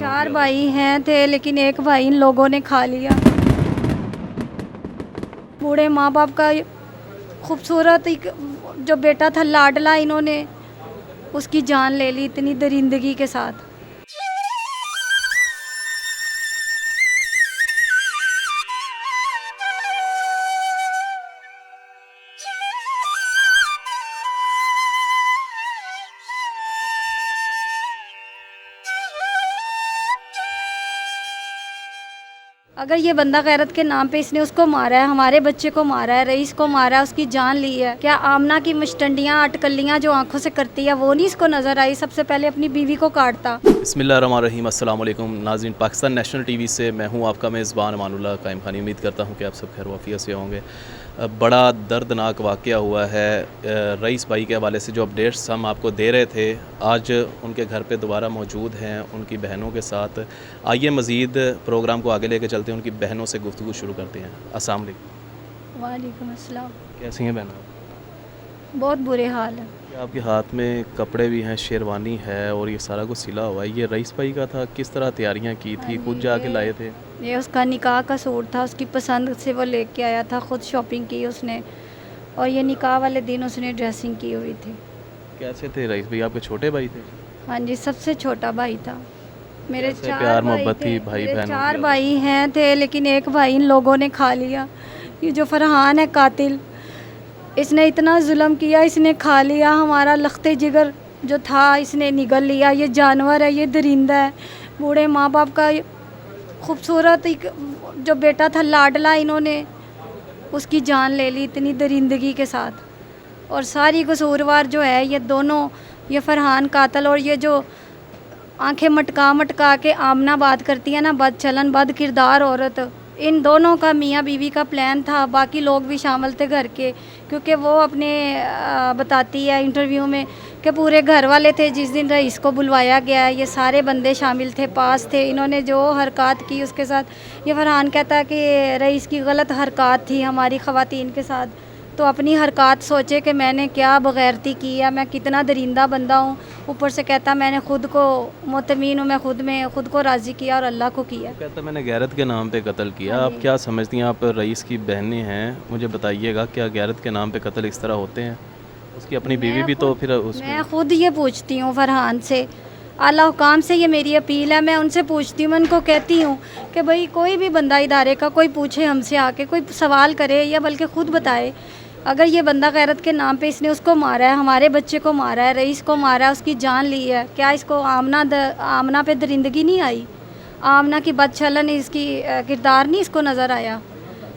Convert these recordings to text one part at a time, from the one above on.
बहनों चार की भाई हैं थे, लेकिन एक भाई इन लोगों ने खा लिया। बूढ़े माँ बाप का खूबसूरत एक जो बेटा था लाडला, इन्होंने उसकी जान ले ली इतनी दरिंदगी के साथ। अगर ये बंदा गैरत के नाम पे इसने उसको मारा है, हमारे बच्चे को मारा है, रईस को मारा है, उसकी जान ली है, क्या आमना की मुश्तंडियाँ अटकलियाँ जो आंखों से करती है वो नहीं इसको नज़र आई? सबसे पहले अपनी बीवी को काटता। बिस्मिल्लाहिर्रहमानिर्रहीम। अस्सलाम वालेकुम नाज़रीन, पाकिस्तान नेशनल टीवी से मैं हूं आपका मेज़बान अमानुल्लाह कायम खानी। उम्मीद करता हूं कि आप सब खैर वाफियत से होंगे। बड़ा दर्दनाक वाक़या हुआ है रईस भाई के हवाले से। जो अपडेट्स हम आपको दे रहे थे, आज उनके घर पे दोबारा मौजूद हैं उनकी बहनों के साथ। आइए मज़ीद प्रोग्राम को आगे लेके चलते हैं, उनकी बहनों से गुफ्तगू शुरू करते हैं। अस्सलाम वालेकुम। वालेकुम अस्सलाम। कैसी हैं बहन? बहुत बुरे हाल है। आपके हाथ में कपड़े भी हैं, शेरवानी है और ये सारा कुछ सिला हुआ है, ये रईस भाई का था? किस तरह तैयारियां की थी? खुद जाके लाए थे? ये उसका निकाह का सूट था, उसकी पसंद से वो लेके आया था, खुद शॉपिंग की उसने, और ये निकाह वाले दिन उसने ड्रेसिंग की हुई थी। कैसे थे रईस भाई? आपके छोटे भाई थे? हाँ जी, सबसे छोटा भाई था। मेरे कैसे चार प्यार भाई मोहब्बत थे, थी भाई मेरे बहनों चार की? भाई हैं थे, लेकिन एक भाई इन लोगों ने खा लिया। ये जो फरहान है कातिल, इसने इतना जुल्म किया, इसने खा लिया हमारा लख्ते जिगर जो था, इसने निगल लिया। ये जानवर है, ये दरिंदा है। बूढ़े माँ बाप का खूबसूरत एक जो बेटा था लाडला, इन्होंने उसकी जान ले ली इतनी दरिंदगी के साथ। और सारी कसूरवार जो है ये दोनों, ये फरहान कातिल और ये जो आंखें मटका मटका के आमना बात करती है ना, बद चलन बद किरदार औरत, इन दोनों का मियाँ बीवी का प्लान था। बाकी लोग भी शामिल थे घर के, क्योंकि वो अपने बताती है इंटरव्यू में कि पूरे घर वाले थे जिस दिन रईस को बुलवाया गया है, ये सारे बंदे शामिल थे, पास थे। इन्होंने जो हरकत की उसके साथ, ये फरहान कहता है कि रईस की गलत हरकत थी हमारी ख़वातीन के साथ, तो अपनी हरकत सोचे कि मैंने क्या बगैरती की है, मैं कितना दरिंदा बंदा हूँ। ऊपर से कहता मैंने खुद को मुतमीन हूँ, मैं खुद को राज़ी किया और अल्लाह को किया। कहता मैंने गैरत के नाम पे कत्ल किया। हाँ आप जी। क्या समझती हैं? आप रईस की बहनें हैं, मुझे बताइएगा, क्या गैरत के नाम पे कत्ल इस तरह होते हैं? उसकी अपनी बीवी भी तो फिर उसमें। मैं खुद ये पूछती हूँ फरहान से, आला हुकाम से ये मेरी अपील है, मैं उनसे पूछती हूँ, मैं उनको कहती हूँ कि भाई कोई भी बंदा इदारे का कोई पूछे हमसे आके, कोई सवाल करे या बल्कि ख़ुद बताए, अगर ये बंदा गैरत के नाम पे इसने उसको मारा है, हमारे बच्चे को मारा है, रईस को मारा है, उसकी जान ली है, क्या इसको आमना पे दरिंदगी नहीं आई? आमना की बदचलन, इसकी किरदार नहीं इसको नज़र आया?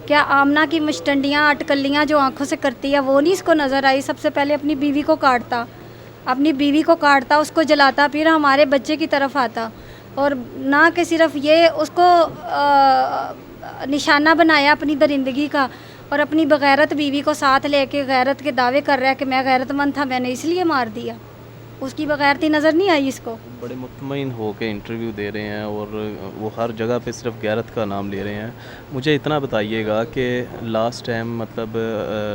क्या आमना की मुश्तंडियाँ अटकलियाँ जो आंखों से करती है वो नहीं इसको नज़र आई? सबसे पहले अपनी बीवी को काटता, अपनी बीवी को काटता, उसको जलाता, फिर हमारे बच्चे की तरफ आता। और ना कि सिर्फ ये उसको निशाना बनाया अपनी दरिंदगी का, और अपनी बगैरत बीवी को साथ लेके गैरत के दावे कर रहा है कि मैं गैरतमंद था, मैंने इसलिए मार दिया। उसकी बगैरती नज़र नहीं आई इसको? बड़े मुतमईन हो के इंटरव्यू दे रहे हैं और वो हर जगह पे सिर्फ गैरत का नाम ले रहे हैं। मुझे इतना बताइएगा कि लास्ट टाइम मतलब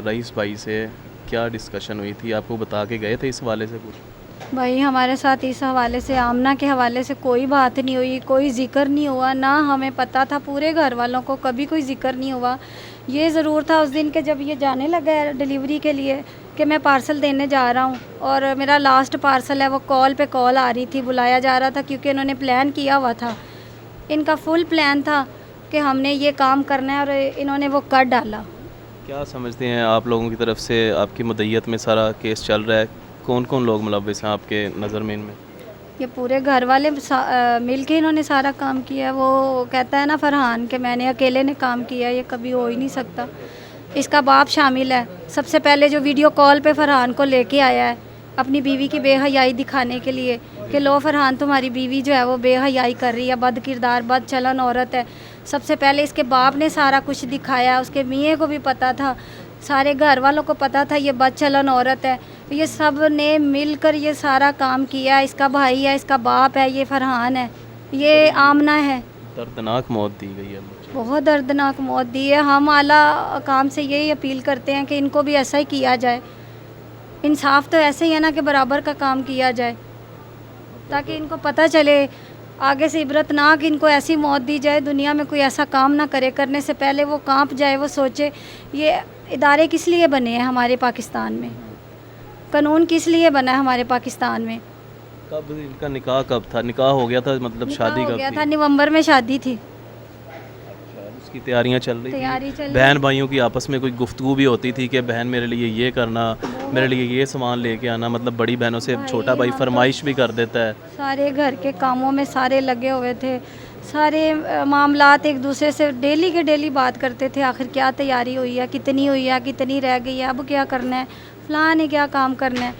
रईस भाई से क्या डिस्कशन हुई थी? आपको बता के गए थे इस हवाले से कुछ? भाई हमारे साथ इस हवाले से, आमना के हवाले से कोई बात नहीं हुई, कोई ज़िक्र नहीं हुआ, ना हमें पता था, पूरे घर वालों को कभी कोई ज़िक्र नहीं हुआ। ये ज़रूर था उस दिन के जब ये जाने लगा है डिलीवरी के लिए कि मैं पार्सल देने जा रहा हूँ, और मेरा लास्ट पार्सल है, वो कॉल पे कॉल आ रही थी, बुलाया जा रहा था, क्योंकि इन्होंने प्लान किया हुआ था, इनका फुल प्लान था कि हमने ये काम करना है, और इन्होंने वो कर डाला। क्या समझते हैं आप लोगों की तरफ से? आपकी मदय्यत में सारा केस चल रहा है, कौन कौन लोग मुलव्विस हैं आपके नज़र में इनमें? ये पूरे घर वाले मिल के इन्होंने सारा काम किया है। वो कहता है ना फरहान कि मैंने अकेले ने काम किया है, ये कभी हो ही नहीं सकता। इसका बाप शामिल है। सबसे पहले जो वीडियो कॉल पे फरहान को लेके आया है अपनी बीवी की बेहयाई दिखाने के लिए कि लो फरहान, तुम्हारी बीवी जो है वो बेहयाई कर रही है, बद किरदार बद चलन औरत है। सबसे पहले इसके बाप ने सारा कुछ दिखाया, उसके मियाँ को भी पता था, सारे घर वालों को पता था ये बद चलन औरत है। ये सब ने मिलकर ये सारा काम किया। इसका भाई है, इसका बाप है, ये फरहान है, ये आमना है। दर्दनाक मौत दी गई है बच्चे। बहुत दर्दनाक मौत दी है। हम आला काम से यही अपील करते हैं कि इनको भी ऐसा ही किया जाए। इंसाफ तो ऐसे ही है ना कि बराबर का काम किया जाए, ताकि इनको पता चले آگے سے عبرتناک ان کو ایسی موت دی جائے، دنیا میں کوئی ایسا کام نہ کرے، کرنے سے پہلے وہ کانپ جائے، وہ سوچے یہ ادارے کس لیے بنے ہیں ہمارے پاکستان میں، قانون کس لیے بنا ہے ہمارے پاکستان میں۔ کب ان کا نکاح کب تھا؟ نکاح ہو گیا تھا مطلب شادی نکاح ہو کب گیا تھی؟ تھا، نومبر میں شادی تھی۔ اس کی تیاریاں چل رہی تیاری چل تھی، رہی بہن بھائیوں کی آپس میں کوئی گفتگو بھی ہوتی تھی کہ بہن میرے لیے یہ کرنا، میرے لیے یہ سامان لے کے آنا، مطلب بڑی بہنوں سے چھوٹا بھائی فرمائش بھی کر دیتا ہے۔ سارے گھر کے کاموں میں سارے لگے ہوئے تھے، سارے معاملات ایک دوسرے سے ڈیلی کے ڈیلی بات کرتے تھے، آخر کیا تیاری ہوئی ہے، کتنی رہ گئی ہے، اب کیا کرنا ہے، فلاں نے کیا کام کرنا ہے۔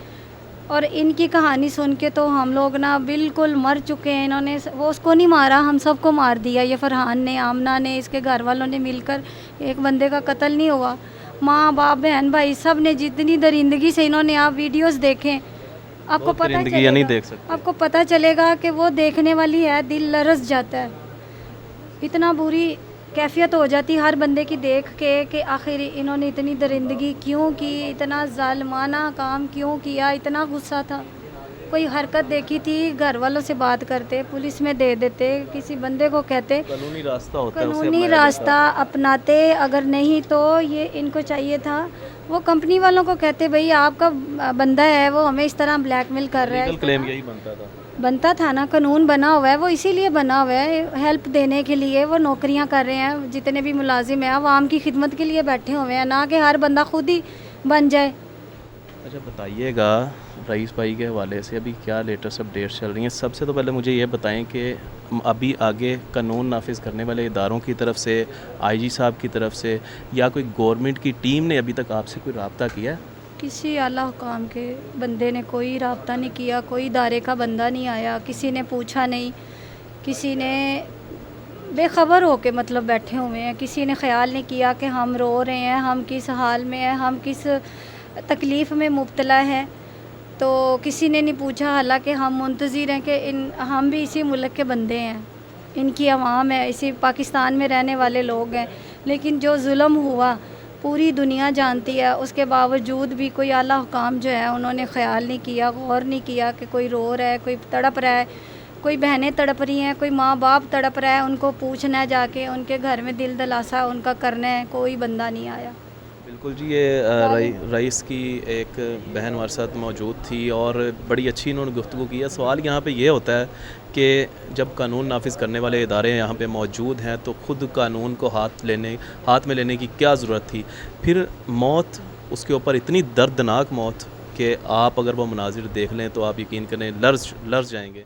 اور ان کی کہانی سن کے تو ہم لوگ نا بالکل مر چکے ہیں۔ انہوں نے وہ اس کو نہیں مارا، ہم سب کو مار دیا، یہ فرحان نے، آمنہ نے، اس کے گھر والوں نے مل کر، ایک بندے کا قتل نہیں ہوا۔ ماں باپ بہن بھائی سب نے جتنی درندگی سے انہوں نے، آپ ویڈیوز دیکھیں آپ کو پتہ درندگیاں نہیں دیکھ سکتے۔ آپ کو پتہ چلے گا کہ وہ دیکھنے والی ہے، دل لرز جاتا ہے، اتنا بری کیفیت ہو جاتی ہر بندے کی دیکھ کے کہ آخر انہوں نے اتنی درندگی کیوں کی، اتنا ظالمانہ کام کیوں کیا، اتنا غصہ تھا۔ کوئی حرکت دیکھی تھی گھر والوں سے بات کرتے، پولیس میں دے دیتے، کسی بندے کو کہتے، قانونی راستہ ہوتا ہے، اسے قانونی اپنایا راستہ اپناتے، اگر نہیں تو یہ ان کو چاہیے تھا وہ کمپنی والوں کو کہتے بھئی آپ کا بندہ ہے وہ ہمیں اس طرح بلیک میل کر رہا ہے۔ لیگل کلیم یہی بنتا تھا نا، قانون بنا ہوا ہے، وہ اسی لیے بنا ہوا ہے، ہیلپ دینے کے لیے، وہ نوکریاں کر رہے ہیں، جتنے بھی ملازم ہیں عوام کی خدمت کے لیے بیٹھے ہوئے ہیں، نہ کہ ہر بندہ خود ہی بن جائے۔ اچھا بتائیے گا رئیس بھائی کے حوالے سے ابھی کیا لیٹسٹ اپڈیٹس چل رہی ہیں؟ سب سے تو پہلے مجھے یہ بتائیں کہ ابھی آگے قانون نافذ کرنے والے اداروں کی طرف سے، آئی جی صاحب کی طرف سے، یا کوئی گورنمنٹ کی ٹیم نے ابھی تک آپ سے کوئی رابطہ کیا ہے؟ کسی اعلیٰ حکام کے بندے نے کوئی رابطہ نہیں کیا، کوئی ادارے کا بندہ نہیں آیا، کسی نے پوچھا نہیں، کسی نے بے خبر ہو کے مطلب بیٹھے ہوئے ہیں، کسی نے خیال نہیں کیا کہ ہم رو رہے ہیں، ہم کس حال میں ہیں، ہم کس تکلیف میں مبتلا ہیں، تو کسی نے نہیں پوچھا، حالانکہ ہم منتظر ہیں کہ ہم بھی اسی ملک کے بندے ہیں، ان کی عوام ہے، اسی پاکستان میں رہنے والے لوگ ہیں، لیکن جو ظلم ہوا پوری دنیا جانتی ہے، اس کے باوجود بھی کوئی اعلیٰ حکام جو ہے انہوں نے خیال نہیں کیا، غور نہیں کیا کہ کوئی رو رہا ہے، کوئی تڑپ رہا ہے، کوئی بہنیں تڑپ رہی ہیں، کوئی ماں باپ تڑپ رہا ہے، ان کو پوچھنا ہے جا کے، ان کے گھر میں دل دلاسا ان کا کرنا ہے، کوئی بندہ نہیں آیا۔ بالکل جی، یہ رئیس کی ایک بہن ہمارے ساتھ موجود تھی اور بڑی اچھی انہوں نے گفتگو کی ہے۔ سوال یہاں پہ یہ ہوتا ہے کہ جب قانون نافذ کرنے والے ادارے یہاں پہ موجود ہیں تو خود قانون کو ہاتھ میں لینے کی کیا ضرورت تھی؟ پھر موت اس کے اوپر اتنی دردناک موت کہ آپ اگر وہ مناظر دیکھ لیں تو آپ یقین کریں لرز جائیں گے۔